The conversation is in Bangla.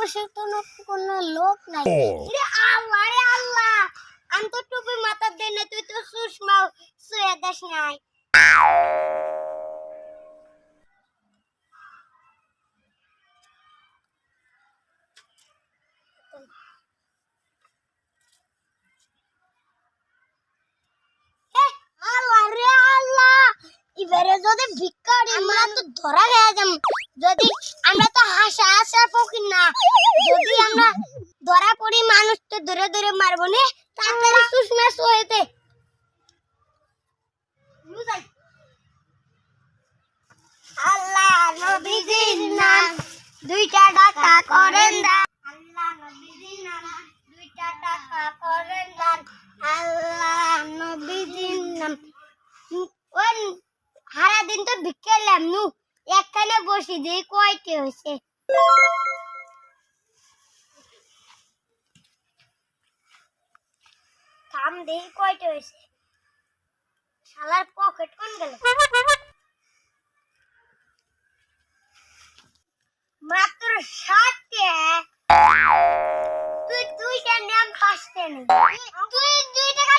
বসে তো কোনো লোক নাই। রে আল্লাহ রে আল্লাহ, আমি তো টুপি মাথা দেই না, তুই তো সুষমা শুয়ে দেশ নাই। আল্লাহ রে আল্লাহ, এবারে যদি ভিক্ষারি আমরা তো ধরা গেয়া যাম। যদি আমরা তো হাসা আসার ফকির না, যদি আমরা ধরা পড়ি মানুষ তো ধরে ধরে মারবো নে। তাড়াতাড়ি সুষমা শুয়েতে আল্লাহ নবীজির নাম দুইটা টাকা করেন দান। আল্লাহ নবীজির নাম দুইটা টাকা করেন দান। আল্লাহ নবীজির নাম ওই সারা দিন তো ভিক্ষা লাম নু, একখানে বসি দিয়ে কয়টি হয়েছে। কাম দিয়ে কয়টি হয়েছে, শালার পকেট কোন গেল। মাত্র 60 টাকা, তুই 2টা নাম 5 টাকা, তুই 2 টাকা